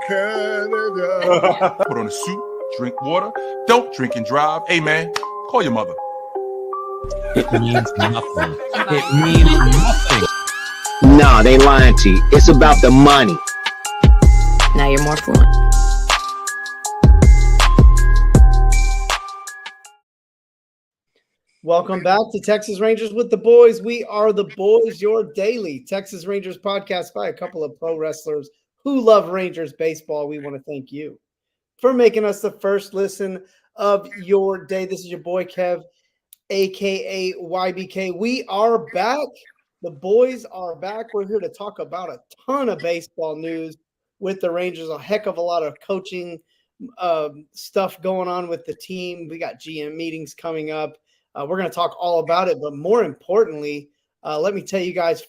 Canada. Put on a suit, drink water, don't drink and drive. Hey, man, call your mother. It means nothing. It means nothing. Nah, they lying to you. It's about the money. Now you're more fluent. Welcome back to Texas Rangers with the Boys. We are the Boys, your daily Texas Rangers podcast by a couple of pro wrestlers who love Rangers baseball. We want to thank you for making us the first listen of your day. This is your boy Kev, aka YBK. We are back. The boys are back. We're here to talk about a ton of baseball news with the Rangers, a heck of a lot of coaching stuff going on with the team. We got GM meetings coming up. We're going to talk all about it, but more importantly, let me tell you guys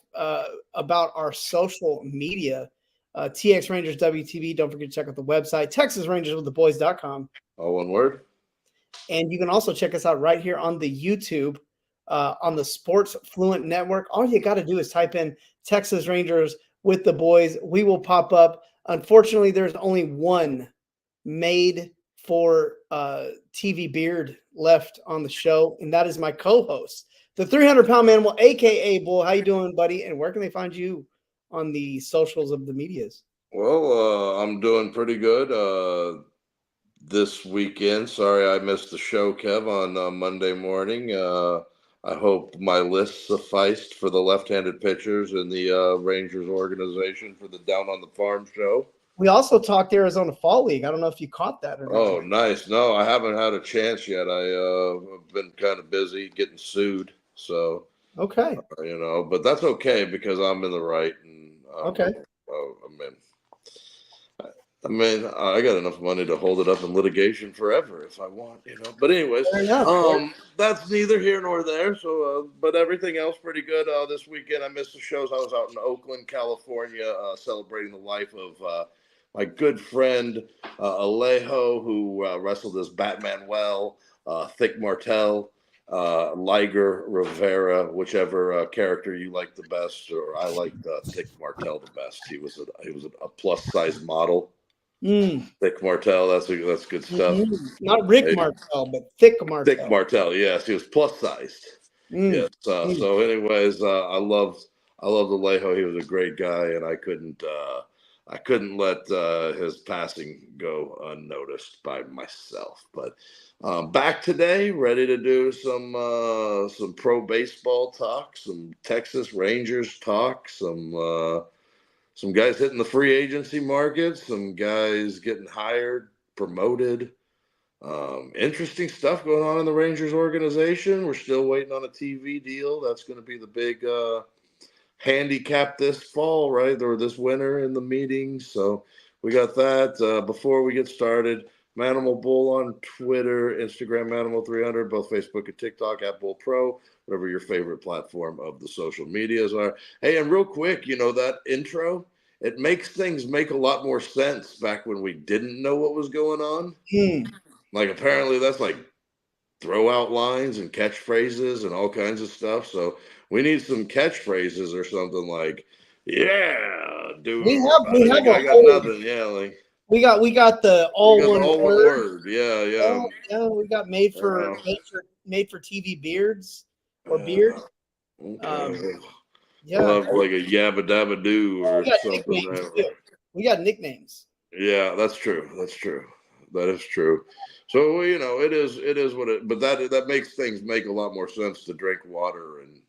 about our social media. TX Rangers WTB. Don't forget to check out the website, TexasRangersWithTheBoys.com. All one word. And you can also check us out right here on the YouTube, on the Sports Fluent Network. All you got to do is type in Texas Rangers with the Boys. We will pop up. Unfortunately, there's only one made for TV beard left on the show, and that is my co-host, the 300-pound animal, aka Bull. How you doing, buddy? And where can they find you on the socials of the medias? Well, I'm doing pretty good this weekend. Sorry I missed the show, Kev, on Monday morning. I hope my list sufficed for the left-handed pitchers in the Rangers organization for the Down on the Farm show. We also talked Arizona Fall League. I don't know if you caught that or not. Oh, nice. No, I haven't had a chance yet. I've been kind of busy getting sued. So, okay. But that's okay because I'm in the right. And, okay. I got enough money to hold it up in litigation forever if I want, But anyways, that's neither here nor there. So, but everything else pretty good. This weekend I missed the shows. I was out in Oakland, California, celebrating the life of my good friend Alejo, who wrestled as Batman Thick Martel, Liger, Rivera, whichever character you like the best, or I liked Thick Martel the best. He was a plus size model. Thick Martel, that's good stuff. Not Rick Martel, but Thick Martel. Thick Martel, yes, he was plus sized. Yes. So, anyways, I loved Alejo. He was a great guy, and I couldn't let his passing go unnoticed by myself. But back today, ready to do some pro baseball talk, some Texas Rangers talk, some guys hitting the free agency market, some guys getting hired, promoted. Interesting stuff going on in the Rangers organization. We're still waiting on a TV deal. That's going to be the big handicap this fall, right? Or this winter in the meetings. So we got that. Before we get started, Manimal Bull on Twitter, Instagram, Manimal300, both Facebook and TikTok, @BullPro, whatever your favorite platform of the social medias are. Hey, and real quick, that intro, it makes things make a lot more sense back when we didn't know what was going on. Like, apparently that's like throw out lines and catchphrases and all kinds of stuff. So we need some catchphrases or something like, yeah, dude. I got nothing. Yeah, like we got the all one word. Yeah. We got made for TV beards or beard. Okay. We'll have like a yabba dabba doo or something. We got nicknames. Yeah, that's true. That is true. So it is what it. But that makes things make a lot more sense to drink water and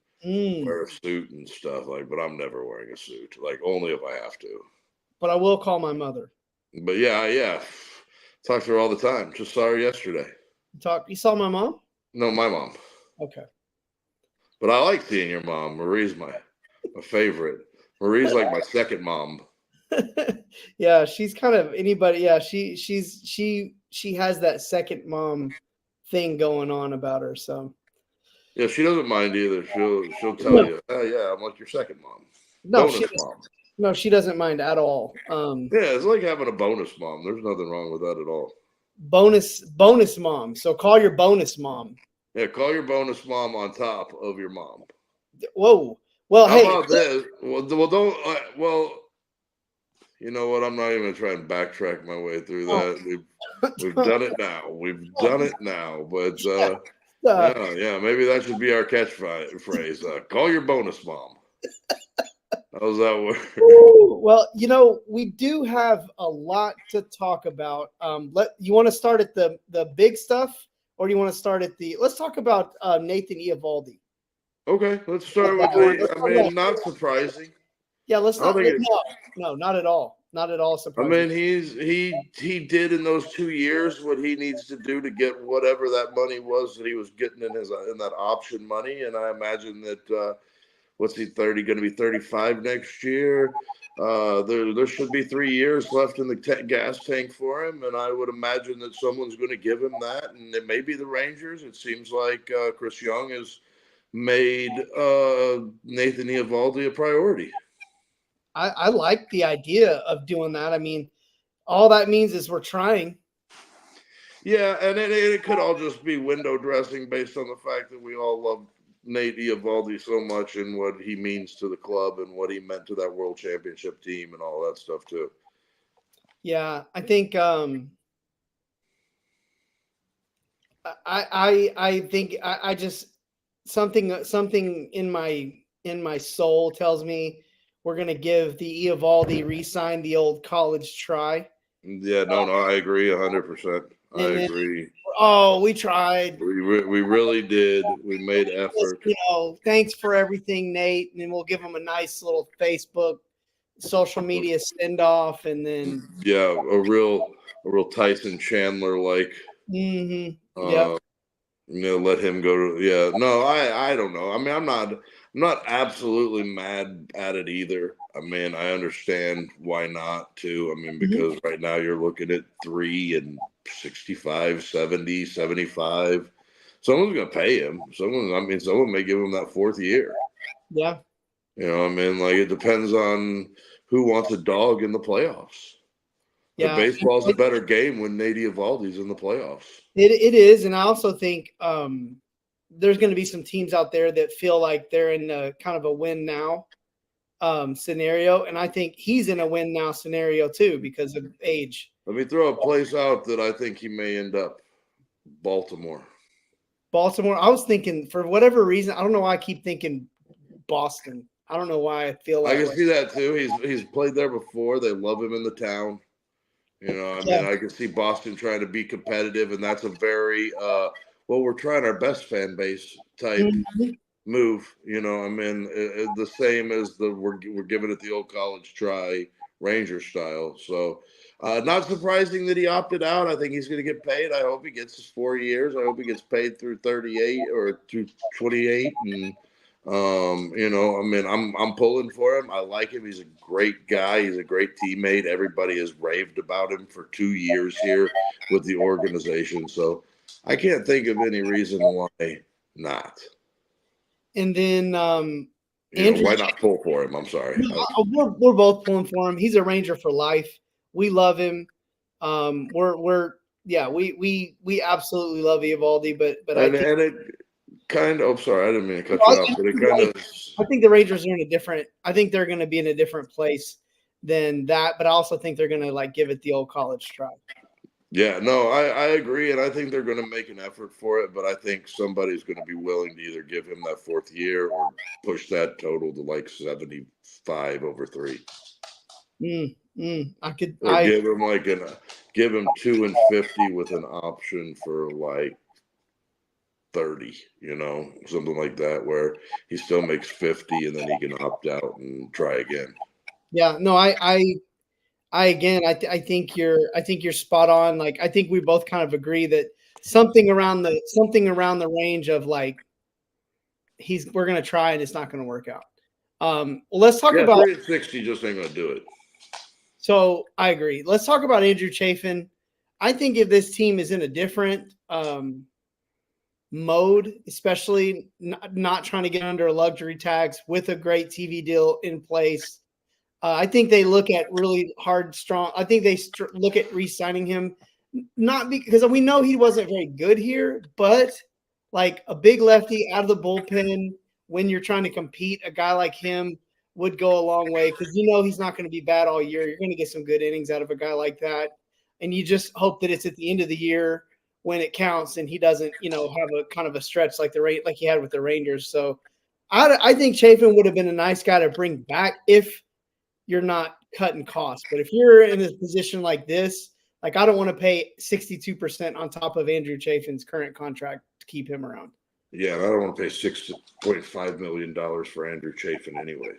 wear a suit and stuff but I'm never wearing a suit, like only if I have to. But I will call my mother. But yeah, talk to her all the time. Just saw her yesterday. You saw my mom? No, my mom. Okay. But I like seeing your mom. Marie's my favorite. Marie's like my second mom. Yeah, she's kind of anybody. Yeah, she has that second mom thing going on about her. So yeah, she doesn't mind either. She'll tell you, oh yeah, I'm like your second mom. Bonus mom. No, she doesn't mind at all. Yeah, it's like having a bonus mom. There's nothing wrong with that at all. Bonus mom. So call your bonus mom. Yeah, call your bonus mom on top of your mom. Whoa. Well, How about this? Well, don't. You know what? I'm not even going to try and backtrack my way through that. We've done it now. We've done it now. But yeah, maybe that should be our catchphrase. Call your bonus mom. How's that work? Well, we do have a lot to talk about. You want to start at the big stuff, or do you want to start at let's talk about Nathan Eovaldi. Okay, let's start with not surprising. Yeah, let's not. No, not at all. Not at all surprising. I mean, he did in those 2 years what he needs to do to get whatever that money was that he was getting in that option money, and I imagine that what's he 30 going to be 35 next year? There should be 3 years left in the gas tank for him, and I would imagine that someone's going to give him that, and it may be the Rangers. It seems like Chris Young has made Nathan Eovaldi a priority. I like the idea of doing that. I mean, all that means is we're trying. Yeah, and it could all just be window dressing based on the fact that we all love Nate Eovaldi so much and what he means to the club and what he meant to that World Championship team and all that stuff too. Yeah, I think I think I just something in my soul tells me we're going to give the Eovaldi re-sign the old college try. Yeah, no, I agree 100%. I agree. Oh, we tried. We really did. We made effort. Thanks for everything, Nate. And then we'll give him a nice little Facebook, social media send off, and then a real Tyson Chandler like. Yeah. Let him go to. No, I don't know. I mean, I'm not absolutely mad at it either. I mean, I understand why not too. I mean, because right now you're looking at 3 and 65, 70, 75. Someone's going to pay him. Someone may give him that 4th year. Yeah. It depends on who wants a dog in the playoffs. Yeah. The baseball's a better game when Nate Eovaldi's in the playoffs. It is, and I also think there's going to be some teams out there that feel like they're in a kind of a win now scenario, and I think he's in a win now scenario too because of age. Let me throw a place out that I think he may end up. Baltimore. I was thinking, for whatever reason, I don't know why I keep thinking Boston. I don't know why I feel like I can see that too. He's played there before. They love him in the town. I can see Boston trying to be competitive, and that's a very we're trying our best fan base type move. The same as we're giving it the old college try Ranger style. So not surprising that he opted out. I think he's going to get paid. I hope he gets his 4 years. I hope he gets paid through 38 or through 28. And I'm pulling for him. I like him. He's a great guy. He's a great teammate. Everybody has raved about him for 2 years here with the organization. So I can't think of any reason why not. And then Andrew, why not pull for him? I'm sorry. We're both pulling for him. He's a Ranger for life. We love him. We absolutely love Eovaldi, but I didn't mean to cut you off, but it kind of. I think the Rangers are I think they're going to be in a different place than that, but I also think they're going to give it the old college try. Yeah, no, I agree, and I think they're going to make an effort for it, but I think somebody's going to be willing to either give him that 4th year or push that total to 75 over 3. Give him 2 and 50 with an option for 30, something like that, where he still makes 50 and then he can opt out and try again. Yeah, no, I think you're spot on. I think we both kind of agree that something around the range of we're going to try and it's not going to work out. Let's talk about 360 just ain't going to do it. So I agree. Let's talk about Andrew Chafin. I think if this team is in a different mode, especially not trying to get under a luxury tax with a great TV deal in place, I think they look at really hard, strong. I think they look at re-signing him, not because we know he wasn't very good here, but a big lefty out of the bullpen when you're trying to compete, a guy like him would go a long way because he's not going to be bad all year. You're going to get some good innings out of a guy like that, and you just hope that it's at the end of the year when it counts and he doesn't, have a kind of a stretch like he had with the Rangers. So I think Chafin would have been a nice guy to bring back if you're not cutting costs. But if you're in a position like this, like I don't want to pay 62% on top of Andrew Chafin's current contract to keep him around. Yeah, and I don't want to pay $6.5 million for Andrew Chafin anyways.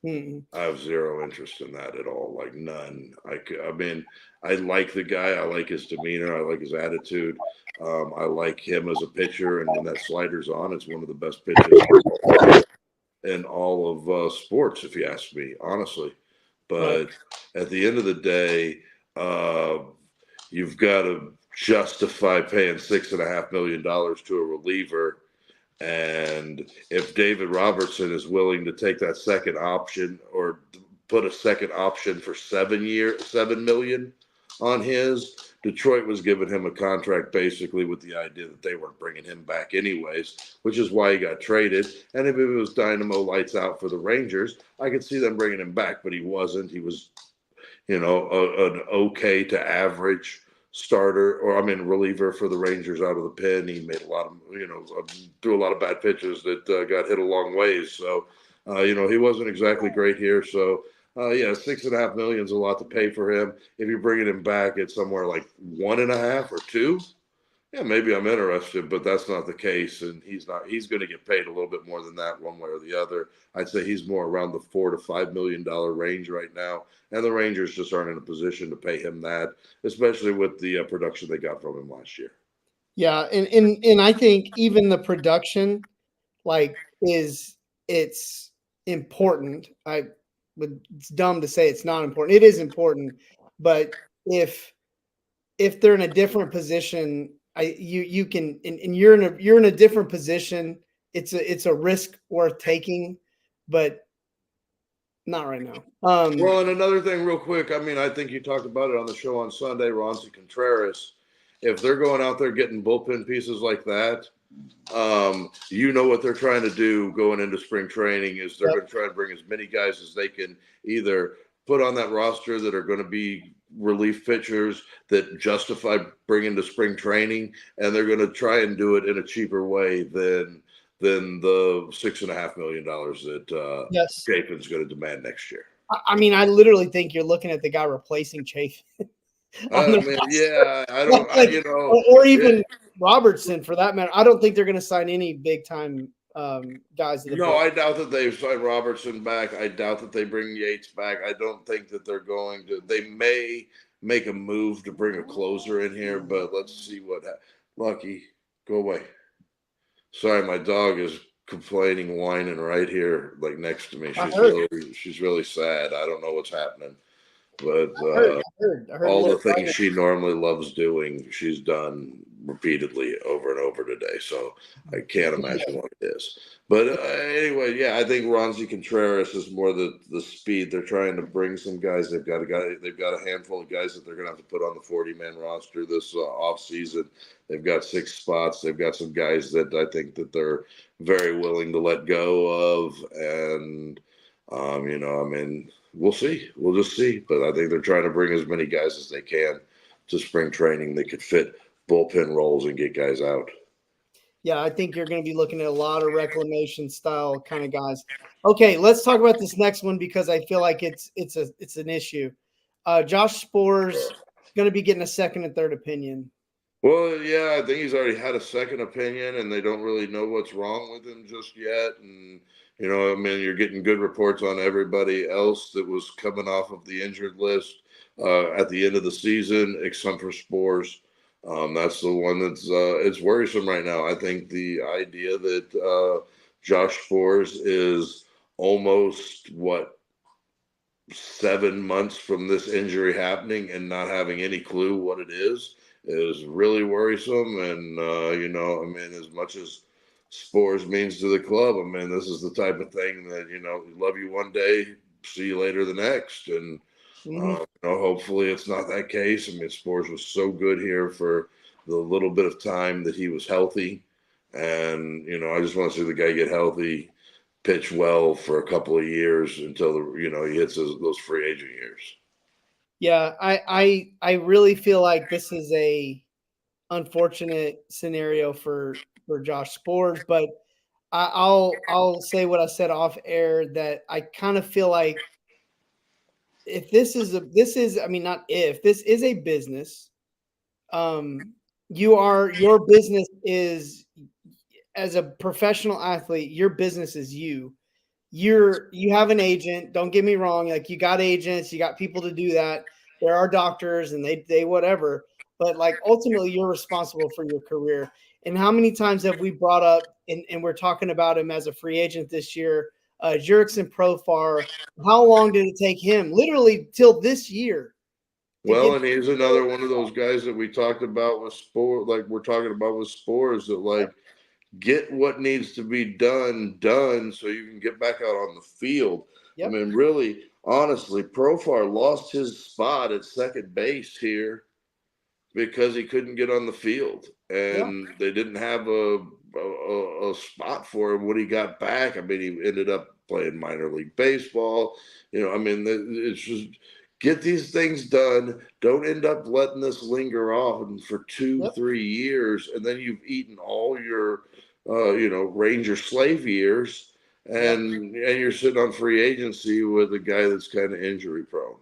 Mm-hmm. I have zero interest in that at all, like none. I mean, I like the guy. I like his demeanor. I like his attitude. I like him as a pitcher, and when that slider's on, it's one of the best pitches in all of sports, if you ask me, honestly. But at the end of the day, you've got to justify paying $6.5 million to a reliever. And if David Robertson is willing to take that second option or put a second option for 7 million on his, Detroit was giving him a contract basically with the idea that they weren't bringing him back anyways, which is why he got traded. And if it was dynamo lights out for the Rangers, I could see them bringing him back, but he wasn't. He was, an okay to average starter, reliever for the Rangers out of the pen. He made a lot of, threw a lot of bad pitches that got hit a long ways. So, he wasn't exactly great here. So, $6.5 million is a lot to pay for him. If you're bringing him back at somewhere like 1.5 or 2, yeah, maybe I'm interested, but that's not the case. And he's going to get paid a little bit more than that one way or the other. I'd say he's more around the $4 to $5 million range right now. And the Rangers just aren't in a position to pay him that, especially with the production they got from him last year. Yeah. And I think even the production, it's important. It's dumb to say it's not important. It is important, but if they're in a different position, you're in a different position. It's a risk worth taking, but not right now. Well, and another thing real quick, I think you talked about it on the show on Sunday, Ronzi Contreras. If they're going out there getting bullpen pieces like that, what they're trying to do going into spring training is they're going to try to bring as many guys as they can either put on that roster that are going to be relief pitchers that justify bringing to spring training, and they're going to try and do it in a cheaper way than the $6.5 million that Chafin's going to demand next year. I literally think you're looking at the guy replacing Chafin. Or even Robertson for that matter. I don't think they're going to sign any big time guys. I doubt that they've signed Robertson back. I doubt that they bring Yates back. I don't think that they're going to. They may make a move to bring a closer in here, but let's see what happens. Lucky, go away. Sorry, my dog is complaining, whining right here, like next to me. She's really sad. I don't know what's happening. But I heard all the things she normally loves doing, she's done repeatedly over and over today. So I can't imagine what it is. But anyway, I think Ronzi Contreras is more the speed. They're trying to bring some guys. They've got a handful of guys that they're going to have to put on the 40-man roster this off season. They've got 6 spots. They've got some guys that I think that they're very willing to let go of, and we'll see. We'll just see. But I think they're trying to bring as many guys as they can to spring training that could fit bullpen roles and get guys out. Yeah, I think you're going to be looking at a lot of reclamation style kind of guys. Okay, let's talk about this next one because I feel like it's an issue. Josh Spore's going to be getting a second and third opinion. Well, yeah, I think he's already had a second opinion, and they don't really know what's wrong with him just yet. And you're getting good reports on everybody else that was coming off of the injured list at the end of the season, except for Spores. That's the one that's it's worrisome right now. I think the idea that Josh Spores is almost 7 months from this injury happening and not having any clue what it is really worrisome. And as much as Spores means to the club, this is the type of thing that love you one day, see you later the next, and hopefully it's not that case. Spores was so good here for the little bit of time that he was healthy, and I just want to see the guy get healthy, pitch well for a couple of years until he hits those free agent years. Yeah, I really feel like this is a unfortunate scenario for Josh Spores, but I'll say what I said off air, that I kind of feel like if this is a business. Your business is, as a professional athlete, your business is you. You have an agent. Don't get me wrong. Like, you got agents, you got people to do that. There are doctors and they whatever, but like, ultimately you're responsible for your career. And how many times have we brought up, and we're talking about him as a free agent this year, Jurickson Profar? How long did it take him? Literally till this year. Well, and he's another one of those guys that we talked about with Spores, like we're talking about with Spores, that like get what needs to be done so you can get back out on the field. Yep. I mean, really, honestly, Profar lost his spot at second base here because he couldn't get on the field, and they didn't have a spot for him when he got back. I mean, he ended up playing minor league baseball. I mean, it's just get these things done. Don't end up letting this linger on for 2-3 years, and then you've eaten all your Ranger slave years, and you're sitting on free agency with a guy that's kind of injury prone.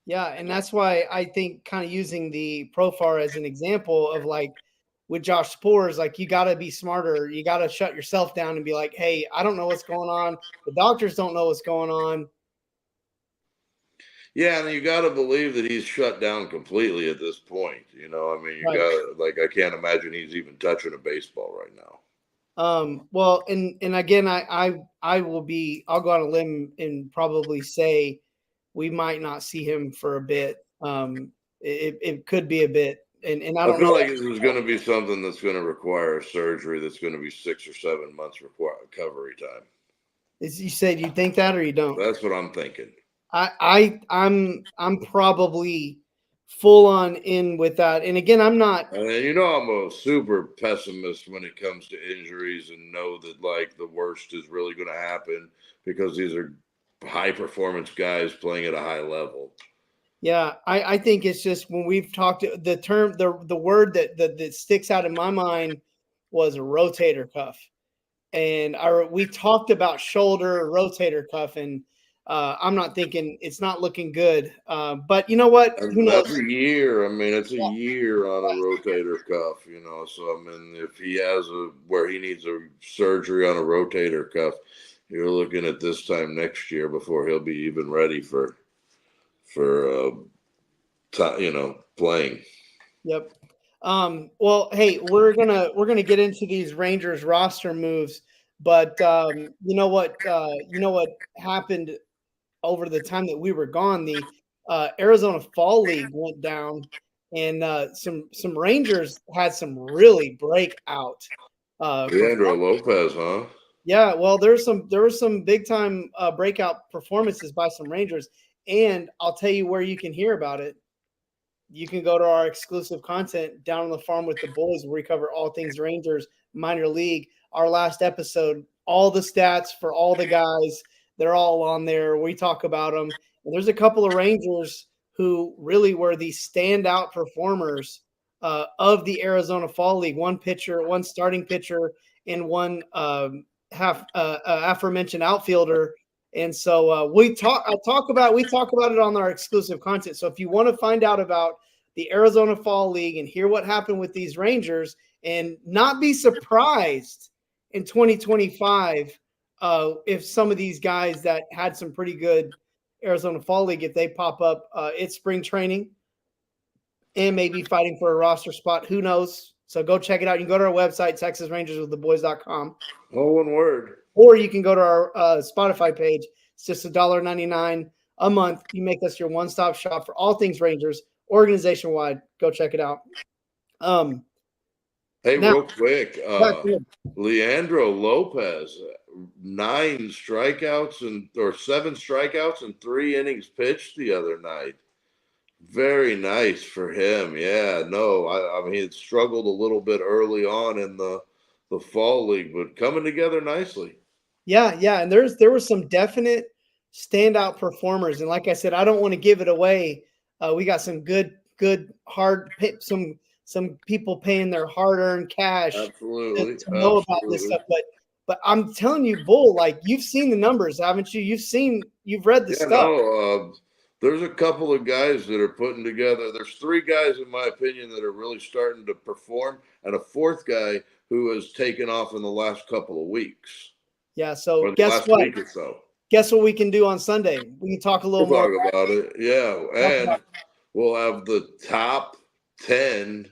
Yeah, and that's why I think, kind of using the Profar as an example of, like, with Josh Spores, like, you got to be smarter. You got to shut yourself down and be like, hey, I don't know what's going on. The doctors don't know what's going on. Yeah, and you got to believe that he's shut down completely at this point. I mean, you got, like, I can't imagine he's even touching a baseball right now. Well, and again, I'll go on a limb and probably say we might not see him for a bit. It could be a bit, and I don't feel know. like this is going to be something that's going to require a surgery. That's going to be 6 or 7 months recovery time. You said you think that, or you don't? That's what I'm thinking. I'm probably full on in with that. And again, I'm not. And I'm a super pessimist when it comes to injuries, and know that, like, the worst is really going to happen because these are high performance guys playing at a high level. Yeah, I think it's just, when we've talked, the word that sticks out in my mind was rotator cuff, and we talked about shoulder, rotator cuff, and I'm not thinking, it's not looking good. But you know what? Who knows? That's a year. I mean, it's a year on a rotator cuff, So, I mean, if he has where he needs a surgery on a rotator cuff, you're looking at this time next year before he'll be even ready for playing. Yep. Well, hey, we're gonna get into these Rangers roster moves, but you know what happened over the time that we were gone? The Arizona Fall League went down, and some Rangers had some really breakout. Leandro Lopez, huh? Yeah, well, there were some big time breakout performances by some Rangers, and I'll tell you where you can hear about it. You can go to our exclusive content, Down on the Farm with the Boys, where we cover all things Rangers minor league. Our last episode, all the stats for all the guys, they're all on there. We talk about them. And there's a couple of Rangers who really were the standout performers of the Arizona Fall League. One starting pitcher, and one aforementioned outfielder. And so we talk about it on our exclusive content. So if you want to find out about the Arizona Fall League and hear what happened with these Rangers, and not be surprised in 2025 if some of these guys that had some pretty good Arizona Fall League, if they pop up, it's spring training and maybe fighting for a roster spot. Who knows? So go check it out. You can go to our website, TexasRangersWithTheBoys.com. All one word. Or you can go to our Spotify page. It's just $1.99 a month. You make us your one-stop shop for all things Rangers, organization-wide. Go check it out. Hey, real quick, Leandro Lopez, 7 strikeouts and 3 innings pitched the other night. Very nice for him. Yeah, no, I mean, he had struggled a little bit early on in the Fall League, but coming together nicely. Yeah, and there were some definite standout performers, and like I said, I don't want to give it away. We got some good some people paying their hard-earned cash Absolutely. to know about this stuff. But I'm telling you, Bull, like you've seen the numbers, haven't you? You've read the stuff. No, there's a couple of guys that are putting together. There's 3 guys, in my opinion, that are really starting to perform, and a 4th guy who has taken off in the last couple of weeks. Yeah. So Or the guess last what? week or so. Guess what we can do on Sunday? We can talk a little more about it. Yeah, and we'll have the top 10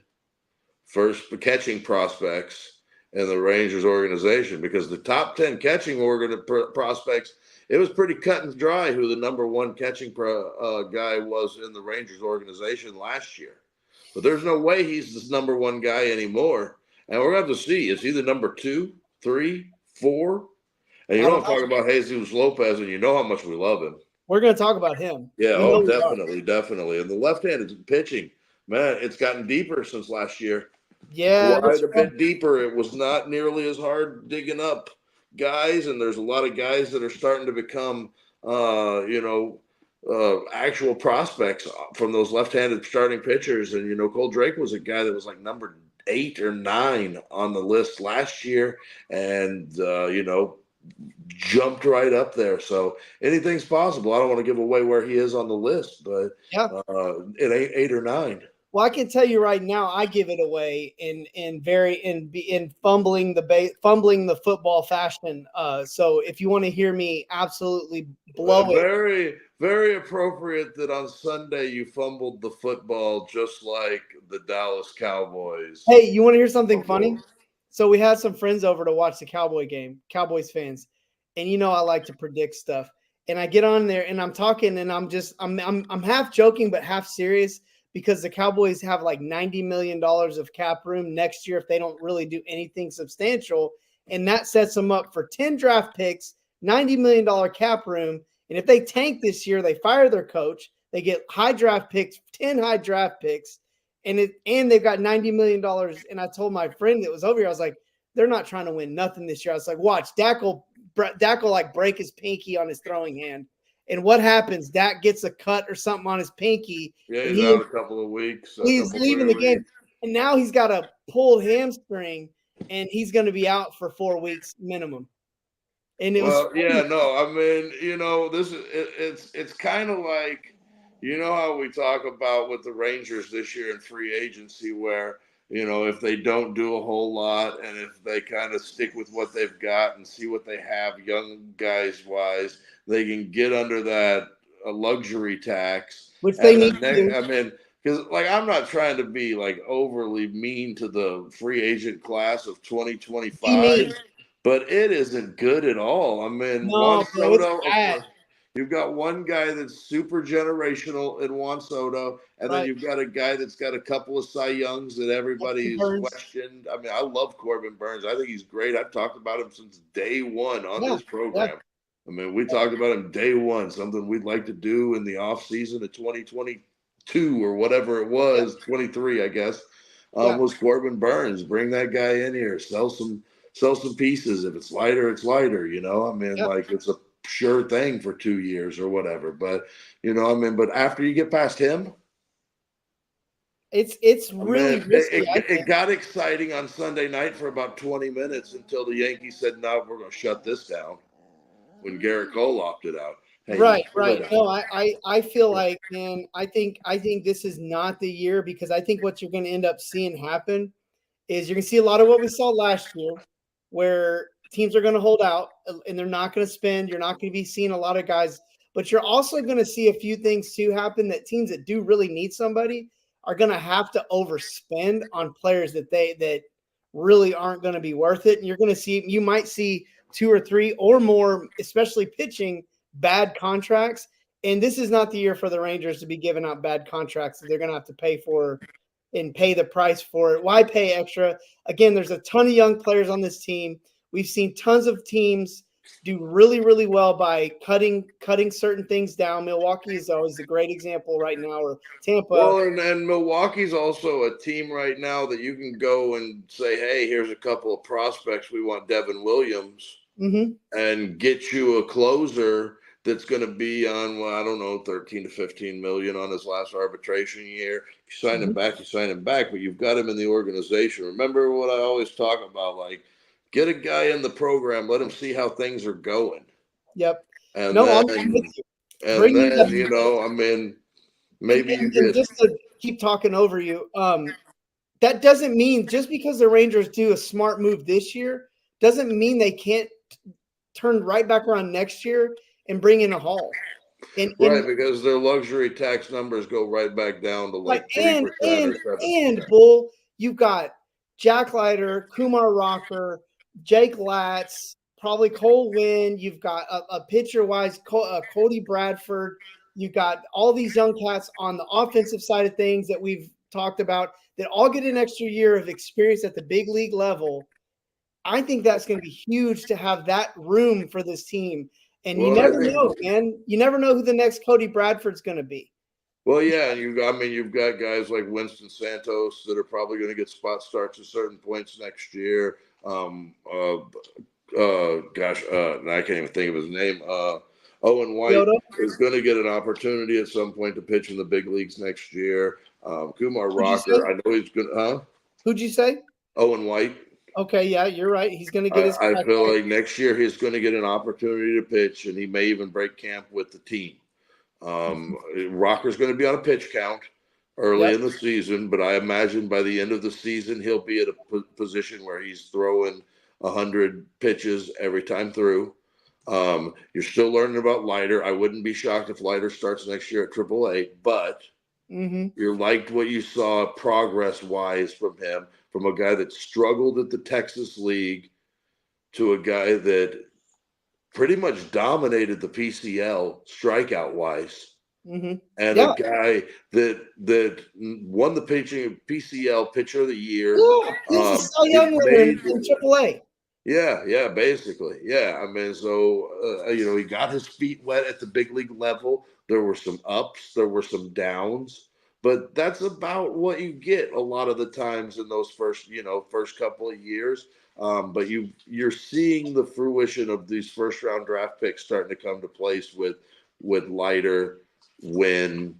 first catching prospects in the Rangers organization, because the top 10 catching prospects, it was pretty cut and dry who the number 1 catching guy was in the Rangers organization last year. But there's no way he's the number 1 guy anymore. And we're going to have to see, is he the number 2, 3, 4? And you don't talk about Jesus Lopez, and you know how much we love him. We're going to talk about him. Yeah, definitely. And the left-handed pitching, man, it's gotten deeper since last year. Yeah, quite a bit deeper. It was not nearly as hard digging up guys, and there's a lot of guys that are starting to become, actual prospects from those left-handed starting pitchers. And Cole Drake was a guy that was like number 8 or 9 on the list last year, and jumped right up there. So anything's possible. I don't want to give away where he is on the list, but it ain't 8 or 9. Well, I can tell you right now, I give it away in fumbling the football fashion. So if you want to hear me absolutely blow it, very, very appropriate that on Sunday you fumbled the football just like the Dallas Cowboys. Hey, you want to hear something funny? So we had some friends over to watch the Cowboys fans, and I like to predict stuff. And I get on there and I'm talking, and I'm half joking but half serious, because the Cowboys have like $90 million of cap room next year if they don't really do anything substantial. And that sets them up for 10 draft picks, $90 million cap room. And if they tank this year, they fire their coach, they get 10 high draft picks, and they've got $90 million. And I told my friend that was over here, I was like, they're not trying to win nothing this year. I was like, watch, Dak will like break his pinky on his throwing hand. And what happens? Dak gets a cut or something on his pinky. Yeah, he's out a couple of weeks. He's leaving the game. And now he's got a pulled hamstring, and he's going to be out for 4 weeks minimum. And it was this is it's kind of like, how we talk about with the Rangers this year in free agency, where if they don't do a whole lot, and if they kind of stick with what they've got and see what they have young guys wise, they can get under that luxury tax, which they need to do. I mean, because I'm not trying to be like overly mean to the free agent class of 2025, but it isn't good at all. I mean, Juan Soto, you've got one guy that's super generational in Juan Soto, and then you've got a guy that's got a couple of Cy Youngs that everybody's questioned. I mean, I love Corbin Burns. I think he's great. I've talked about him since day one on this program. I mean, we talked about him day one, something we'd like to do in the offseason of 2022 or whatever it was, 23, I guess, was Corbin Burns. Bring that guy in here, sell some pieces. If it's lighter, it's lighter, I mean, like it's a sure thing for 2 years or whatever. But, but after you get past him, it's really risky. It got exciting on Sunday night for about 20 minutes until the Yankees said, no, we're going to shut this down, when Garrett Cole opted out. Hey, right. No, I feel like, man, I think this is not the year, because I think what you're going to end up seeing happen is you're going to see a lot of what we saw last year, where teams are going to hold out and they're not going to spend. You're not going to be seeing a lot of guys, but you're also going to see a few things too happen, that teams that do really need somebody are going to have to overspend on players that really aren't going to be worth it. And you might see 2 or 3 or more, especially pitching, bad contracts. And this is not the year for the Rangers to be giving out bad contracts that they're going to have to pay for and pay the price for it. Why pay extra? Again, there's a ton of young players on this team. We've seen tons of teams do really, really well by cutting certain things down. Milwaukee is always a great example right now, or Tampa. Well, and Milwaukee's also a team right now that you can go and say, hey, here's a couple of prospects. We want Devin Williams. and get you a closer that's going to be on, well, I don't know, 13 to 15 million on his last arbitration year. You sign him back, but you've got him in the organization. Remember what I always talk about, like, get a guy in the program, let him see how things are going. Yep. And No, then, I'm with you. and then you know, I mean, maybe you get just to keep talking over you. That doesn't mean just because the Rangers do a smart move this year doesn't mean they can't turn right back around next year and bring in a haul. Right, because their luxury tax numbers go right back down to like 3% or 7%. And Bull, you've got Jack Leiter, Kumar Rocker, Jake Latz, probably Cole Winn. You've got a pitcher-wise Cody Bradford. You've got all these young cats on the offensive side of things that we've talked about that all get an extra year of experience at the big league level. I think that's going to be huge to have that room for this team. And you never know, man. You never know who the next Cody Bradford's going to be. Well, yeah, and you've got guys like Winston Santos that are probably going to get spot starts at certain points next year. I can't even think of his name. Owen White is going to get an opportunity at some point to pitch in the big leagues next year. Kumar Rocker, I know he's going to. Who'd you say? Owen White. Okay, yeah, you're right. He's going to get his. I feel like next year he's going to get an opportunity to pitch, and he may even break camp with the team. Rocker's going to be on a pitch count early in the season, but I imagine by the end of the season he'll be at a position where he's throwing 100 pitches every time through. You're still learning about Leiter. I wouldn't be shocked if Leiter starts next year at AAA, but you liked what you saw progress-wise from him, from a guy that struggled at the Texas League to a guy that pretty much dominated the PCL strikeout-wise, and a guy that won the PCL Pitcher of the Year. Yeah, he's a Cy Young winner in AAA. Yeah, basically. Yeah, I mean, so, he got his feet wet at the big league level. There were some ups, there were some downs, but that's about what you get a lot of the times in those first couple of years. But you're seeing the fruition of these first round draft picks starting to come to place with Leiter, Winn,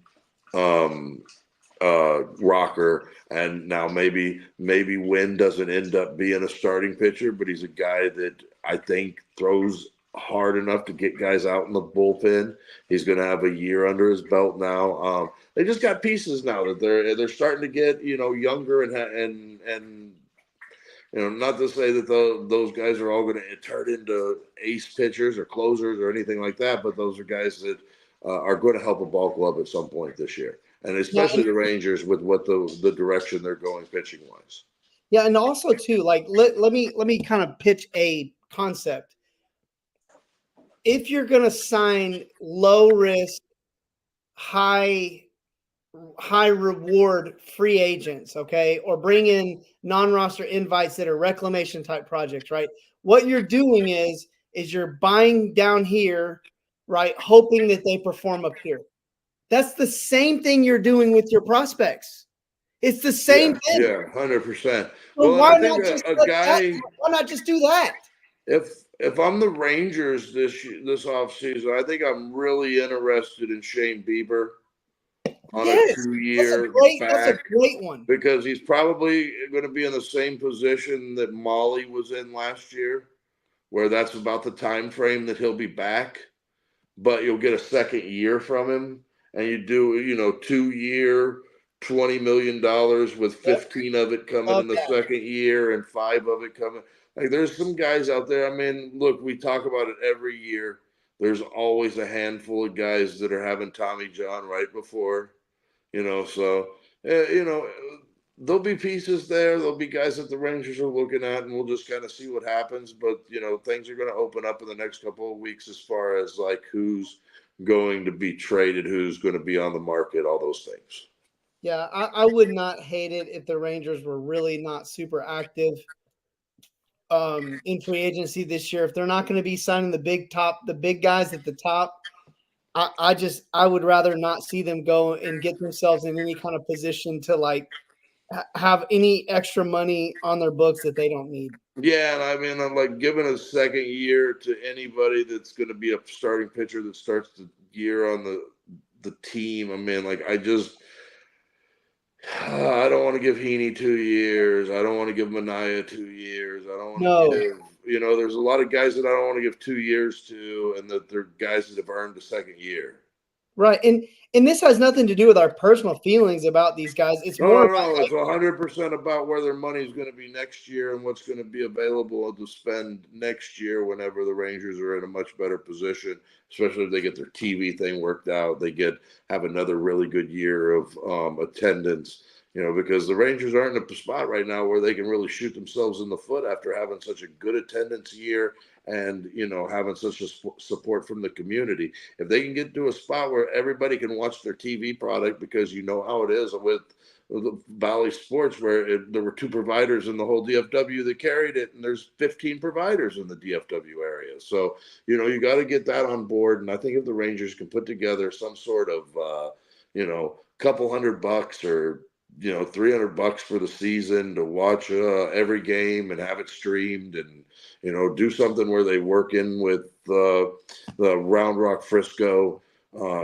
Rocker, and now maybe Winn doesn't end up being a starting pitcher, but he's a guy that I think throws hard enough to get guys out in the bullpen. He's going to have a year under his belt now. They just got pieces now that they're starting to get younger and not to say that those guys are all going to turn into ace pitchers or closers or anything like that, but those are guys that are going to help a ball club at some point this year, and especially the Rangers with what the direction they're going pitching wise. Yeah, and also too, like let me kind of pitch a concept. If you're going to sign low risk, high reward free agents, okay, or bring in non-roster invites that are reclamation type projects, right? What you're doing is you're buying down here, right, hoping that they perform up here. That's the same thing you're doing with your prospects. It's the same thing. Yeah, 100%. Well, why not just do that? If I'm the Rangers this offseason, I think I'm really interested in Shane Bieber on a 2-year that's a great one. Because he's probably going to be in the same position that Molly was in last year, where that's about the time frame that he'll be back, but you'll get a second year from him, and you do 2-year, $20 million with 15 of it coming in the second year and 5 of it coming. Like, there's some guys out there. I mean, look, we talk about it every year. There's always a handful of guys that are having Tommy John right before, so, there'll be pieces there. There'll be guys that the Rangers are looking at, and we'll just kind of see what happens. But, things are going to open up in the next couple of weeks as far as, like, who's going to be traded, who's going to be on the market, all those things. Yeah, I would not hate it if the Rangers were really not super active in free agency this year. If they're not going to be signing the big guys at the top, I would rather not see them go and get themselves in any kind of position to, like, have any extra money on their books that they don't need. Yeah, and I mean, I'm like giving a second year to anybody that's going to be a starting pitcher that starts the year on the team. I mean, like I don't want to give Heaney 2 years. I don't want to give Mania 2 years. I don't want to give, there's a lot of guys that I don't want to give 2 years to, and that they're guys that have earned a second year. Right. And this has nothing to do with our personal feelings about these guys. It's more about it's 100% about where their money is going to be next year and what's going to be available to spend next year whenever the Rangers are in a much better position, especially if they get their TV thing worked out. They have another really good year of attendance, because the Rangers aren't in a spot right now where they can really shoot themselves in the foot after having such a good attendance year and, having such a support from the community. If they can get to a spot where everybody can watch their TV product, because you know how it is with Valley Sports, where there were 2 providers in the whole DFW that carried it, and there's 15 providers in the DFW area. So, you got to get that on board. And I think if the Rangers can put together some sort of, couple $100 or, $300 for the season to watch every game and have it streamed, and do something where they work in with the Round Rock, Frisco,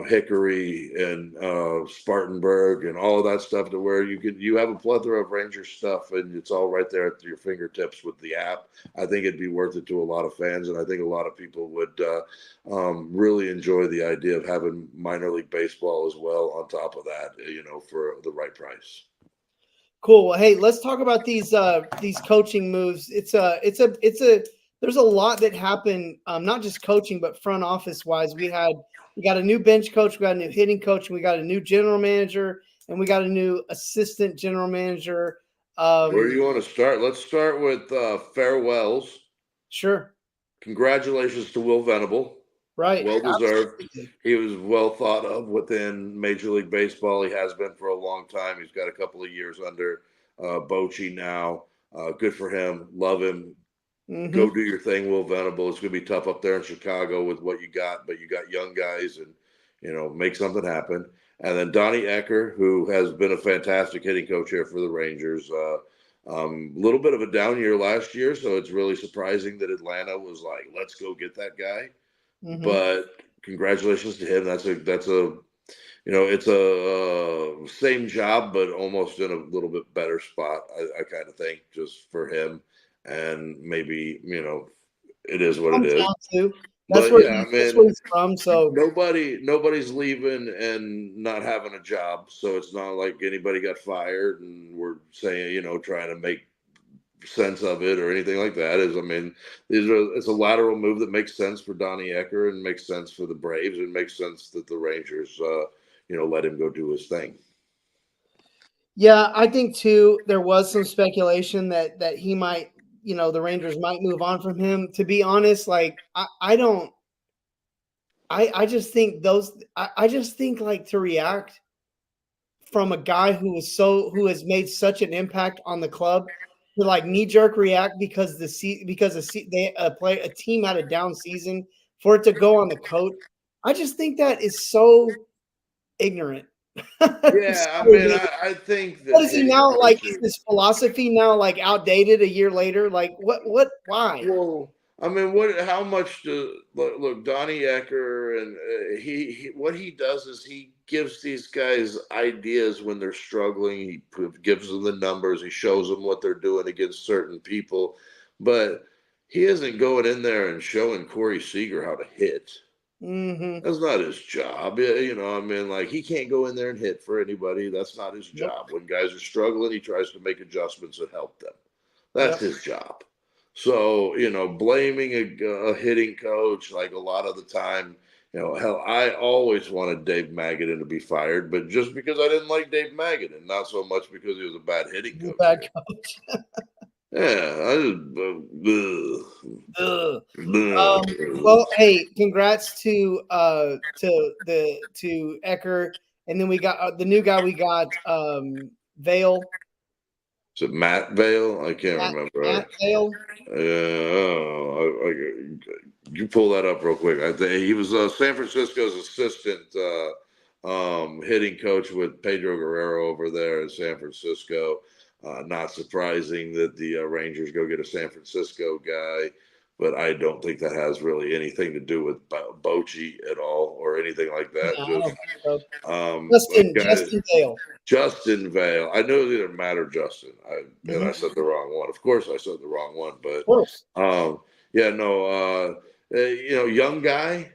Hickory, and Spartanburg, and all of that stuff, to where you have a plethora of Rangers stuff, and it's all right there at your fingertips with the app. I think it'd be worth it to a lot of fans, and I think a lot of people would really enjoy the idea of having minor league baseball as well on top of that, for the right price. Cool. Well, hey, let's talk about these coaching moves. There's a lot that happened, not just coaching, but front office wise. We got a new bench coach, we got a new hitting coach, and we got a new general manager, and we got a new assistant general manager. Where do you want to start? Let's start with farewells. Sure. Congratulations to Will Venable. Right. Well deserved. Absolutely. He was well thought of within Major League Baseball. He has been for a long time. He's got a couple of years under Bochy now. Good for him. Love him. Mm-hmm. Go do your thing, Will Venable. It's going to be tough up there in Chicago with what you got, but you got young guys, and make something happen. And then Donnie Ecker, who has been a fantastic hitting coach here for the Rangers. A little bit of a down year last year, so it's really surprising that Atlanta was like, let's go get that guy. Mm-hmm. But congratulations to him. That's a it's a same job, but almost in a little bit better spot. I kind of think, just for him, and maybe it is what it is. That's where he's from. So nobody's leaving and not having a job. So it's not like anybody got fired and we're saying trying to make sense of it or anything like that. It's a lateral move that makes sense for Donnie Ecker and makes sense for the Braves, and makes sense that the Rangers let him go do his thing. Yeah, I think too there was some speculation that he might, the Rangers might move on from him. To be honest, like I just think like, to react from a guy who has made such an impact on the club, to like knee-jerk react because they play a team had a down season, for it to go on the coach. I just think that is so ignorant. Yeah, I think that. What is he now like? Is this philosophy now like outdated a year later? Like what? Why? Well, how much look Donnie Ecker, and he what he does is he gives these guys ideas when they're struggling. He gives them the numbers. He shows them what they're doing against certain people, but he isn't going in there and showing Corey Seager how to hit. Mm-hmm. That's not his job. He can't go in there and hit for anybody. That's not his job. When guys are struggling, he tries to make adjustments that help them. That's his job. So, blaming a hitting coach, like a lot of the time, hell, I always wanted Dave Magadan to be fired, but just because I didn't like Dave Magadan, not so much because he was a bad hitting coach. Bad coach. Yeah, well, hey, congrats to Ecker, and then we got the new guy. We got Vale. Is it Matt Vale? I can't remember. Matt Vale. You pull that up real quick. He was San Francisco's assistant hitting coach with Pedro Guerrero over there in San Francisco. Not surprising that the Rangers go get a San Francisco guy, but I don't think that has really anything to do with Bochy at all or anything like that. No, I don't Just think so. Justin Vale. Justin Vale. I knew it either Matt or Justin. And I said the wrong one. Of course, I said the wrong one, but Of course. young guy.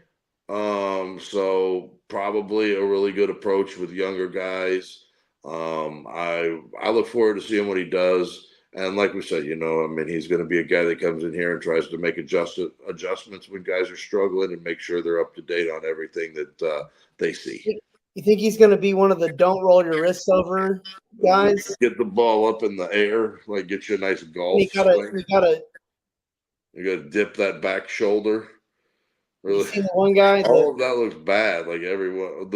So probably a really good approach with younger guys. I look forward to seeing what he does. And like we said, he's going to be a guy that comes in here and tries to make adjustments when guys are struggling and make sure they're up to date on everything that they see. You think he's going to be one of the don't roll your wrists over guys? Get the ball up in the air, like get you a nice golf swing. You got to dip that back shoulder. Really, you seen the one guy? All of that looks bad. Like everyone,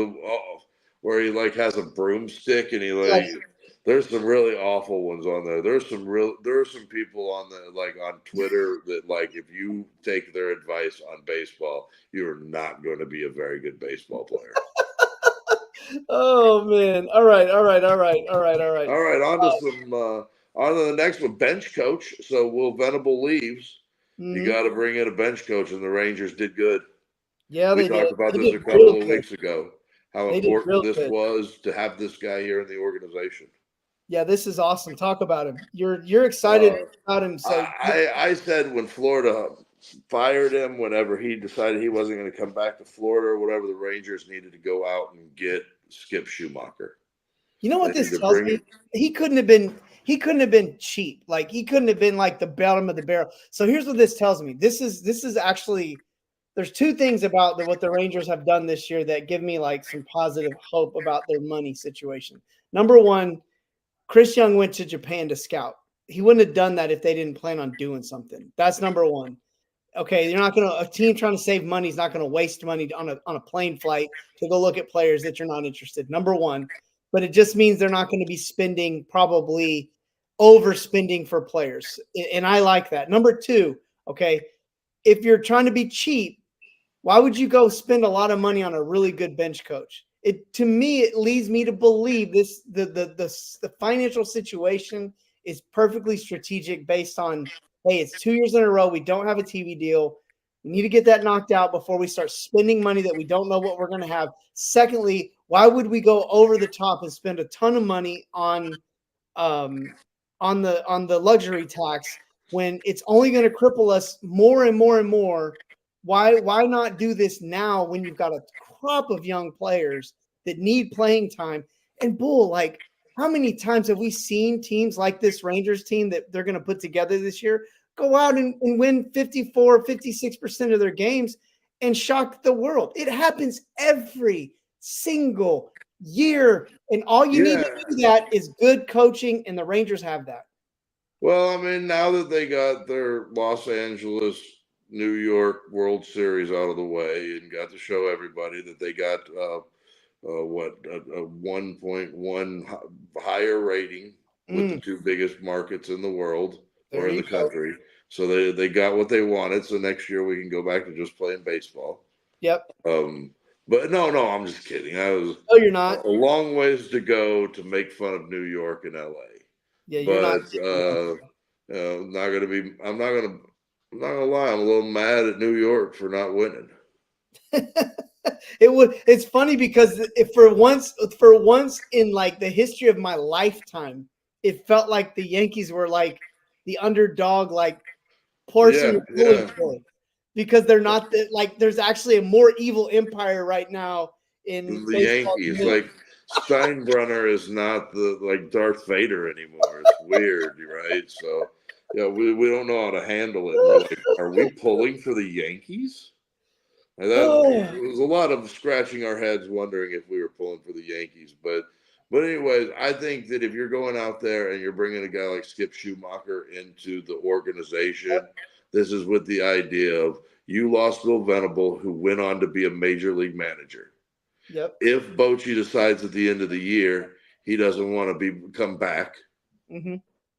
where he like has a broomstick and he like. There's some really awful ones on there. There are some people on the like on Twitter that like if you take their advice on baseball, you are not going to be a very good baseball player. Oh man! All right. On to the next one, bench coach. So Will Venable leaves. You got to bring in a bench coach, and the Rangers did good. Yeah, we talked about this a couple of weeks ago. How important this was to have this guy here in the organization. Yeah, this is awesome. Talk about him. You're excited about him. So I said when Florida fired him, whenever he decided he wasn't going to come back to Florida or whatever, the Rangers needed to go out and get Skip Schumacher. You know what this tells me? He couldn't have been cheap. Like he couldn't have been like the bottom of the barrel. So here's what this tells me. This is actually there's two things about what the Rangers have done this year that give me like some positive hope about their money situation. Number one, Chris Young went to Japan to scout. He wouldn't have done that if they didn't plan on doing something. That's number one. Okay, a team trying to save money is not going to waste money on a plane flight to go look at players that you're not interested. Number one, but it just means they're not going to be probably overspending for players. And I like that. Number two, okay, if you're trying to be cheap, why would you go spend a lot of money on a really good bench coach? To me, it leads me to believe the financial situation is perfectly strategic based on, hey, it's 2 years in a row. We don't have a TV deal. We need to get that knocked out before we start spending money that we don't know what we're going to have. Secondly, why would we go over the top and spend a ton of money on the luxury tax when it's only going to cripple us more and more and more? Why not do this now when you've got a crop of young players that need playing time? And Bull, like, how many times have we seen teams like this Rangers team that they're going to put together this year go out and win 54, 56% of their games and shock the world? It happens every single year. And all you need to do that is good coaching, and the Rangers have that. Well, I mean, now that they got their Los Angeles, New York World Series out of the way and got to show everybody that they got a 1.1 higher rating with the two biggest markets in the world or in the country. So they got what they wanted. So next year we can go back to just playing baseball. Yep. But no, I'm just kidding. No, you're not. A long ways to go to make fun of New York and LA. Yeah, you're not. I'm not gonna lie. I'm a little mad at New York for not winning. It's funny because if for once in like the history of my lifetime, it felt like the Yankees were like the underdog, like portion because they're not there's actually a more evil empire right now in the Yankees. Like Steinbrenner is not the like Darth Vader anymore. It's weird, right? So yeah, we don't know how to handle it. We're like, are we pulling for the Yankees? And there was a lot of scratching our heads wondering if we were pulling for the Yankees. But anyways, I think that if you're going out there and you're bringing a guy like Skip Schumacher into the organization, this is with the idea of you lost Will Venable, who went on to be a major league manager. Yep. If Bochy decides at the end of the year he doesn't want to come back,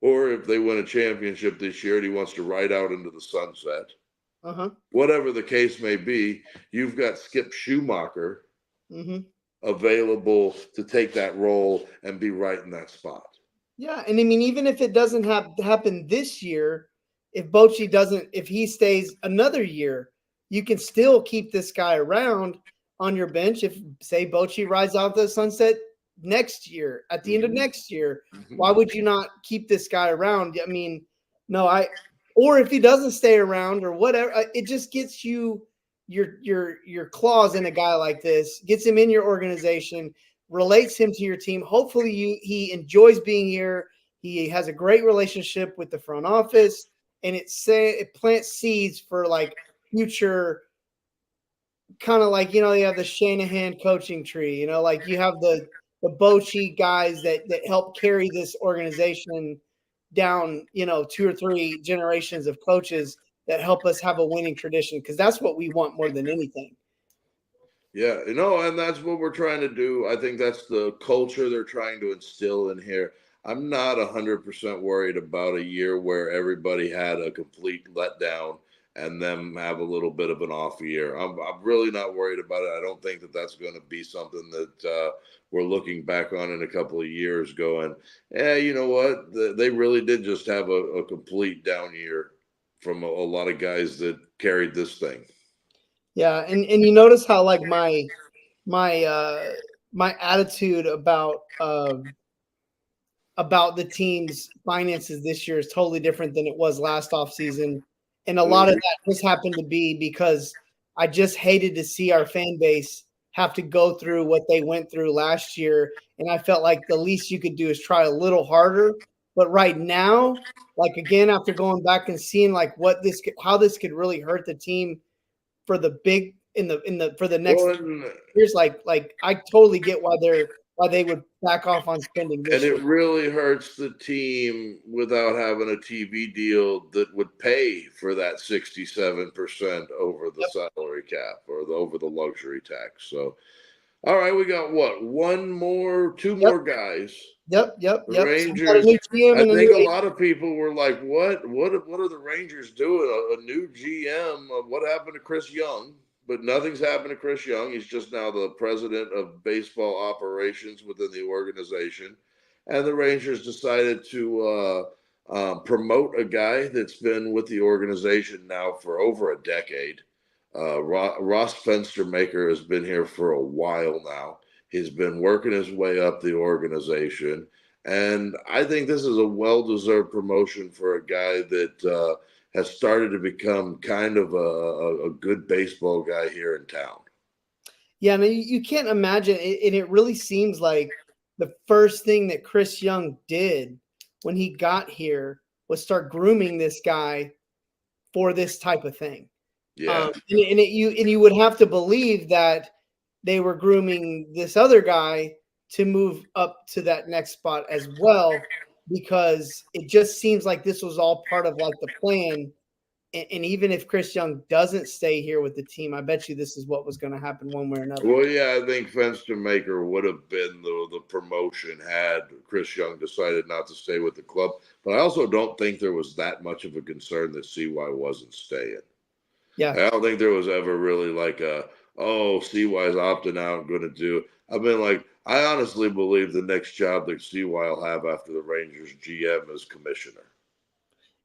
or if they win a championship this year and he wants to ride out into the sunset, whatever the case may be, you've got Skip Schumacher available to take that role and be right in that spot. Yeah, and I mean, even if it doesn't happen this year, if he stays another year, you can still keep this guy around on your bench. If say Bochy rides out the sunset next year, at the end of next year, why would you not keep this guy around? I mean, or if he doesn't stay around or whatever, it just gets you your claws in a guy like this, gets him in your organization, relates him to your team. Hopefully he enjoys being here. He has a great relationship with the front office, and it plants seeds for like future, kind of like, you have the Shanahan coaching tree, like you have the Bochy guys that help carry this organization down, 2 or 3 generations of coaches that help us have a winning tradition, because that's what we want more than anything. Yeah, and that's what we're trying to do. I think that's the culture they're trying to instill in here. I'm not 100% worried about a year where everybody had a complete letdown and them have a little bit of an off year. I'm really not worried about it. I don't think that that's going to be something that we're looking back on in a couple of years going, you know what? They really did just have a complete down year from a lot of guys that carried this thing. Yeah, and you notice how like my attitude about the team's finances this year is totally different than it was last offseason. And a lot of that just happened to be because I just hated to see our fan base have to go through what they went through last year. And I felt like the least you could do is try a little harder. But right now, like again, after going back and seeing like how this could really hurt the team for the big for the next years, like I totally get why they would back off on spending this year. And it really hurts the team without having a TV deal that would pay for that 67% over the salary cap or over the luxury tax. So, all right, we got two more guys. Yep. Rangers. I think a lot of people were like, "What are the Rangers doing? A new GM? What happened to Chris Young?" But nothing's happened to Chris Young. He's just now the president of baseball operations within the organization. And the Rangers decided to promote a guy that's been with the organization now for over a decade. Ross Fenstermaker has been here for a while now. He's been working his way up the organization. And I think this is a well-deserved promotion for a guy that has started to become kind of a good baseball guy here in town. Yeah, I mean, you can't imagine, and it really seems like the first thing that Chris Young did when he got here was start grooming this guy for this type of thing. Yeah, you would have to believe that they were grooming this other guy to move up to that next spot as well, because it just seems like this was all part of like the plan. And even if Chris Young doesn't stay here with the team, I bet you this is what was going to happen one way or another. Well, yeah, I think Fenstermaker would have been the promotion had Chris Young decided not to stay with the club. But I also don't think there was that much of a concern that CY wasn't staying. Yeah, I don't think there was ever really like CY's opting out and going to do. I mean, like, I honestly believe the next job that CY will have after the Rangers GM is commissioner.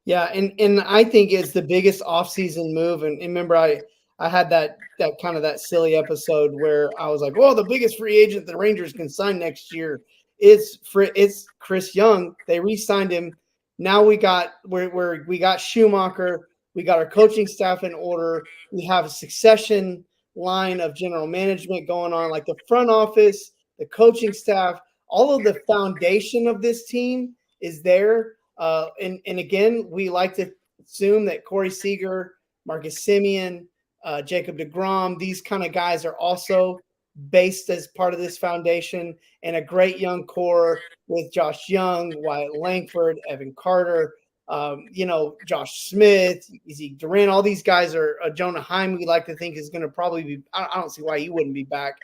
Yeah, and I think it's the biggest offseason move. And remember, I had that kind of that silly episode where I was like, well, the biggest free agent the Rangers can sign next year is Chris Young. They re-signed him. Now we got Schumacher. We got our coaching staff in order. We have a succession line of general management going on, like the front office, the coaching staff, all of the foundation of this team is there. And again, we like to assume that Corey Seager, Marcus Semien, Jacob deGrom, these kind of guys are also based as part of this foundation, and a great young core with Josh Young, Wyatt Langford, Evan Carter, Josh Smith, Zeke Duran. All these guys are Jonah Heim. We like to think is going to probably be. I don't see why he wouldn't be back.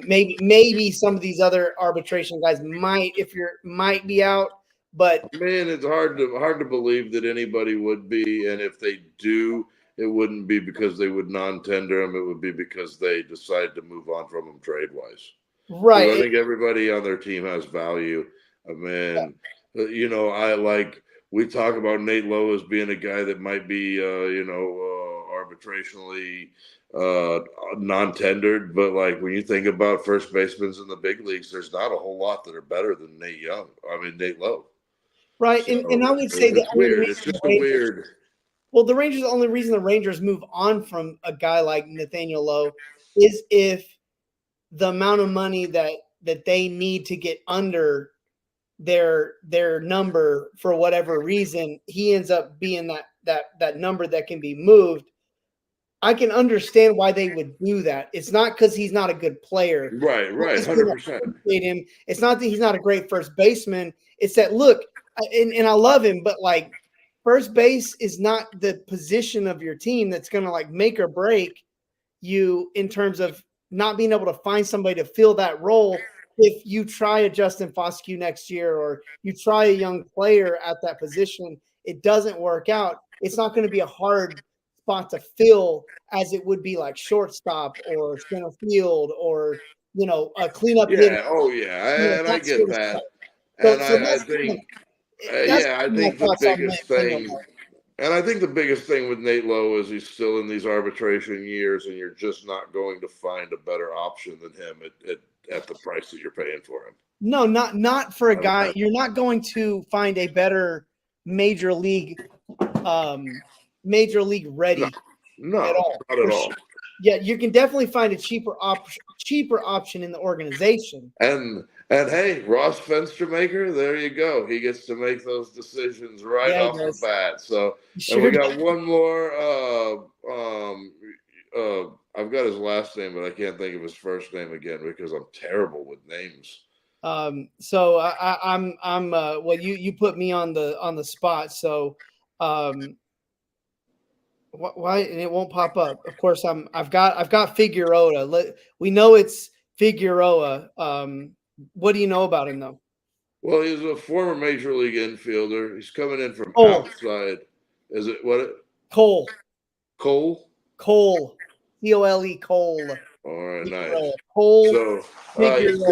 Maybe some of these other arbitration guys might be out. But man, it's hard to believe that anybody would be, and if they do, it wouldn't be because they would non-tender him. It would be because they decided to move on from him trade-wise. Right. I think everybody on their team has value. I mean, we talk about Nate Lowe as being a guy that might be, arbitrationally non-tendered, but like when you think about first basemen in the big leagues, there's not a whole lot that are better than Nate Lowe. Right. So And I would say it's weird. It's just a weird. Well, the only reason the Rangers move on from a guy like Nathaniel Lowe is if the amount of money that they need to get under their number for whatever reason, he ends up being that number that can be moved. I can understand why they would do that. It's not because he's not a good player. Right, 100%. Him. It's not that he's not a great first baseman. It's that, look, and I love him, but like first base is not the position of your team that's going to like make or break you in terms of not being able to find somebody to fill that role. If you try a Justin Foscue next year or you try a young player at that position, it doesn't work out. It's not going to be a hard spot to fill as it would be like shortstop or center field or, a cleanup hitter. Yeah. Oh, yeah. And I get that. And I think the biggest thing, and I think the biggest thing with Nate Lowe is he's still in these arbitration years, and you're just not going to find a better option than him at the price that you're paying for him. No, not for a guy. You're not going to find a better major league ready. No, at all. Not at all. Yeah, you can definitely find a cheaper option in the organization. And hey, Ross Fenstermaker, there you go. He gets to make those decisions off the bat. So and we got one more. I've got his last name, but I can't think of his first name again because I'm terrible with names. So I'm well, you put me on the spot. So why and it won't pop up? Of course, I've got Figueroa. We know it's Figueroa. What do you know about him though? Well, he's a former major league infielder. He's coming in from outside. Is it what? Cole. Cole. Cole. Cole. All right, nice. Cole. So he's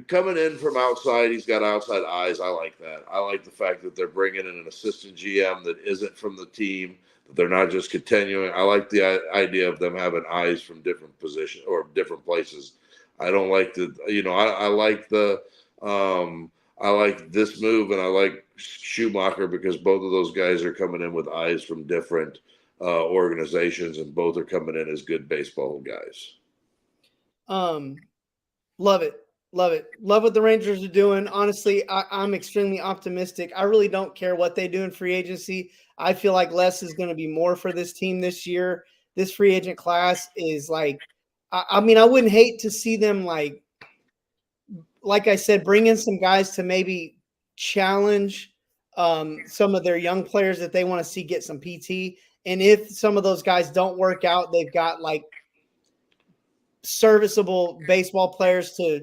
coming in from outside. He's got outside eyes. I like that. I like the fact that they're bringing in an assistant GM that isn't from the team. That they're not just continuing. I like the idea of them having eyes from different positions or different places. I don't like the. I like the. I like this move, and I like Schumacher because both of those guys are coming in with eyes from different organizations, and both are coming in as good baseball guys. Love it. Love what the Rangers are doing. Honestly, I'm extremely optimistic. I really don't care what they do in free agency. I feel like less is going to be more for this team this year. This free agent class is like, I mean, I wouldn't hate to see them like I said, bring in some guys to maybe challenge some of their young players that they want to see get some PT. And if some of those guys don't work out, they've got like serviceable baseball players to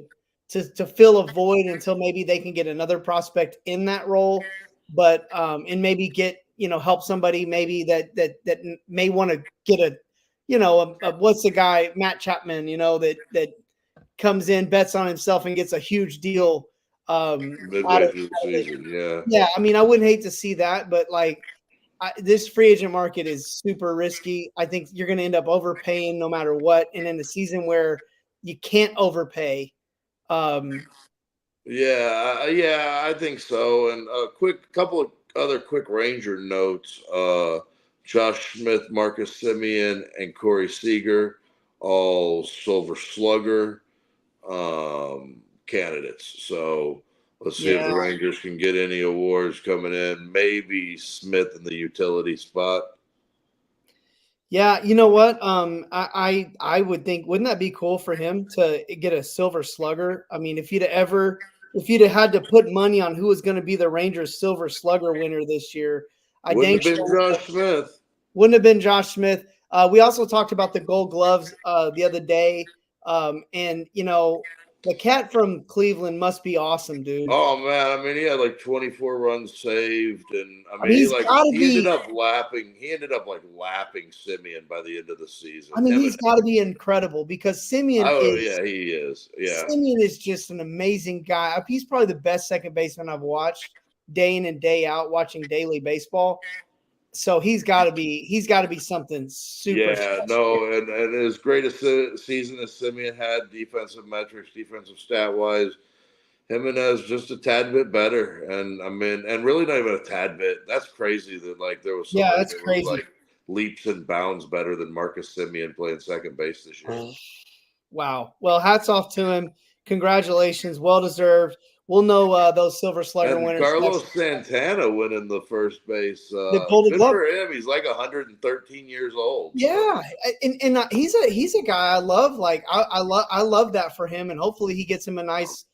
fill a void until maybe they can get another prospect in that role. But and maybe get help somebody maybe that may want to get a what's the guy Matt Chapman that comes in, bets on himself, and gets a huge deal midway through the season. Yeah. I mean, I wouldn't hate to see that, but like this free agent market is super risky. I think you're going to end up overpaying no matter what, and in the season where you can't overpay. I think so. And a couple of other quick Ranger notes. Josh Smith, Marcus Semien, and Corey Seager, all Silver Slugger candidates. So let's see if the Rangers can get any awards coming in. Maybe Smith in the utility spot. Yeah, you know what? I would think, wouldn't that be cool for him to get a Silver Slugger? I mean, if you'd have had to put money on who was going to be the Rangers Silver Slugger winner this year, Wouldn't have been Josh Smith. Wouldn't have been Josh Smith. We also talked about the Gold Gloves the other day, and The cat from Cleveland must be awesome, dude. Oh man, I mean, he had like 24 runs saved, and I mean, he's gotta he be. ended up lapping. He ended up like lapping Simeon by the end of the season. I mean, he's got to be incredible because Simeon yeah, he is. Yeah, Simeon is just an amazing guy. He's probably the best second baseman I've watched day in and day out watching daily baseball. So he's got to be something super. Yeah, no, and as great a season as Simeon had, defensive metrics, defensive stat wise, Jimenez just a tad bit better, and I mean, and really not even a tad bit. That's crazy that like there was somebody that's that crazy. was like leaps and bounds better than Marcus Simeon playing second base this year. Wow. Well, hats off to him. Congratulations, well deserved. We'll know those Silver Slugger winners. Carlos Santana winning the first base. Good for him. He's like 113 years old. Yeah, and he's a guy I love. Like I love that for him, and hopefully he gets him a nice,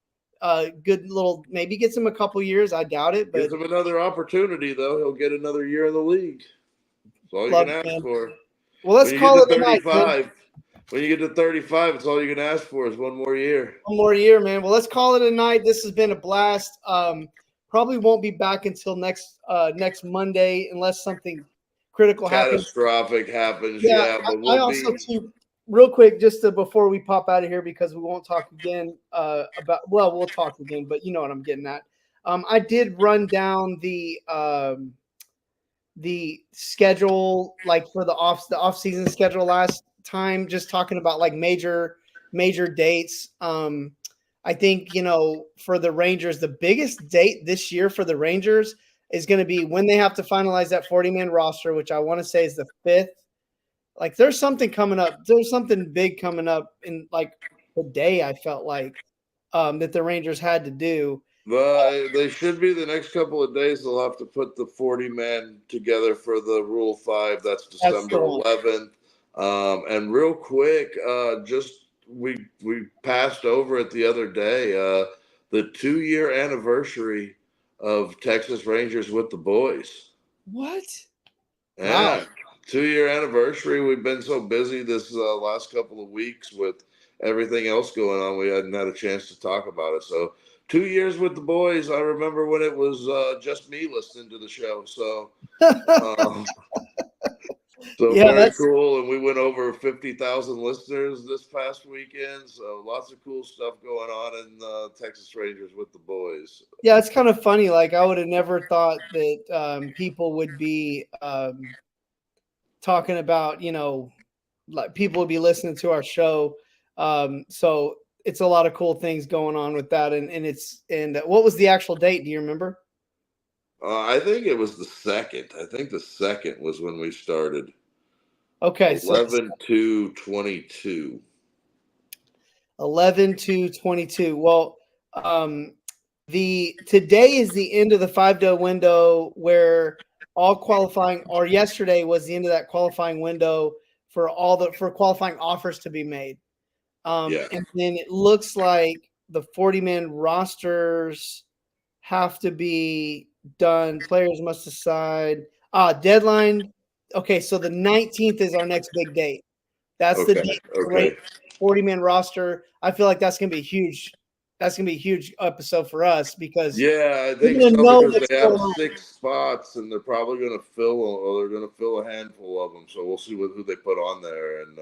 good little. Maybe gets him a couple years. I doubt it, but gives him another opportunity though. He'll get another year in the league. That's all you can ask for. Well, let's call it 35. When you get to 35, it's all you can ask for is one more year. One more year, man. Well, let's call it a night. This has been a blast. Probably won't be back until next Monday unless something catastrophic happens. Yeah, but I also too, real quick, just before we pop out of here because we won't talk again we'll talk again, but you know what I'm getting at. I did run down the schedule, like for the off season schedule last time, just talking about like major dates. I think, for the Rangers, the biggest date this year for the Rangers is going to be when they have to finalize that 40-man roster, which I want to say is the 5th. Like there's something coming up. There's something big coming up in like the day, I felt like, that the Rangers had to do. They should be the next couple of days. They'll have to put the 40-man together for the Rule 5. That's December 11th. And real quick, we passed over it the other day, the 2-year anniversary of Texas Rangers with the boys. What? Yeah, wow. 2-year anniversary. We've been so busy this last couple of weeks with everything else going on. We hadn't had a chance to talk about it. So 2 years with the boys. I remember when it was just me listening to the show. So, very cool. And we went over 50,000 listeners this past weekend. So lots of cool stuff going on in Texas Rangers with the boys. Yeah, it's kind of funny. Like I would have never thought that people would be talking about, like people would be listening to our show. So it's a lot of cool things going on with that. And what was the actual date? Do you remember? I think it was the 2nd. I think the 2nd was when we started. Okay. 11/2/22. 11/2/22. Well, today is the end of the 5-day window where all qualifying, or yesterday was the end of that qualifying window for qualifying offers to be made. And then it looks like the 40-man rosters have to be done. Players must decide. Deadline. Okay, so the 19th is our next big date. That's the date. Okay. 40-man roster. I feel like that's gonna be huge. That's gonna be a huge episode for us because I think so, because they have 6 spots and they're probably gonna fill a handful of them. So we'll see who they put on there. And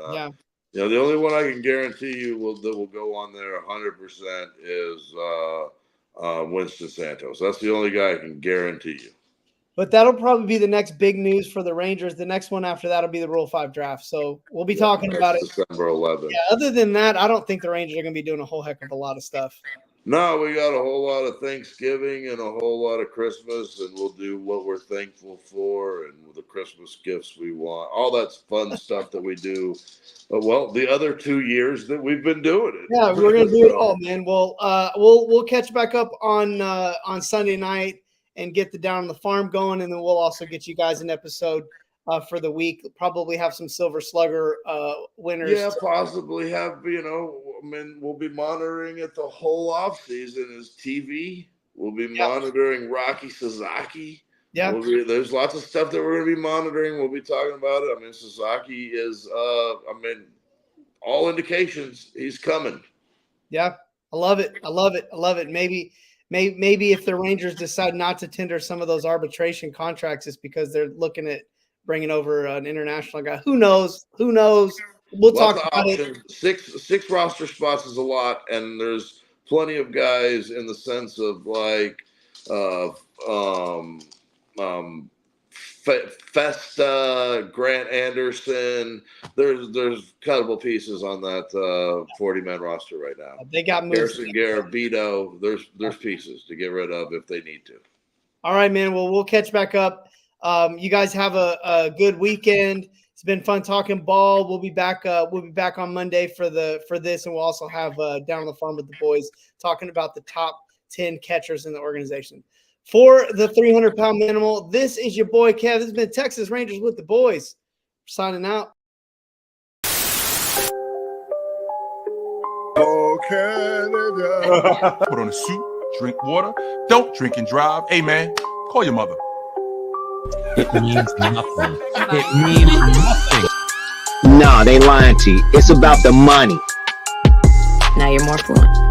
the only one I can guarantee you that will go on there 100% is Winston Santos. That's the only guy I can guarantee you. But that'll probably be the next big news for the Rangers. The next one after that will be the Rule 5 draft. So we'll be talking about it. December 11th. Yeah, other than that, I don't think the Rangers are going to be doing a whole heck of a lot of stuff. No, we got a whole lot of Thanksgiving and a whole lot of Christmas, and we'll do what we're thankful for and the Christmas gifts we want. All that's fun stuff that we do. Well, the other 2 years that we've been doing it. Yeah, we're going to do it all, man. We'll catch back up on Sunday night and get the Down on the Farm going, and then we'll also get you guys an episode for the week. Probably have some Silver Slugger winners. Yeah, possibly have, we'll be monitoring it the whole off season as TV. We'll be monitoring Rocky Sasaki. Yeah. There's lots of stuff that we're going to be monitoring. We'll be talking about it. Sasaki is, all indications he's coming. Yeah. I love it. I love it. I love it. Maybe if the Rangers decide not to tender some of those arbitration contracts, it's because they're looking at bringing over an international guy. Who knows? Who knows? We'll talk about it. Six roster spots is a lot, and there's plenty of guys in the sense of like Festa, Grant Anderson. There's cuttable pieces on that 40-man roster right now. They got moves. Harrison, Garabito. There's pieces to get rid of if they need to. All right, man. Well, we'll catch back up. You guys have a good weekend. It's been fun talking ball. We'll be back on Monday for this, and we'll also have Down on the Farm with the boys talking about the top 10 catchers in the organization. For the 300-pound minimal, this is your boy Kev. This has been Texas Rangers with the boys. Signing out. Oh, Canada. Put on a suit, drink water, don't drink and drive. Hey, man, call your mother. It means nothing. It means nothing. Nah, they lying to you. It's about the money. Now you're more fluent.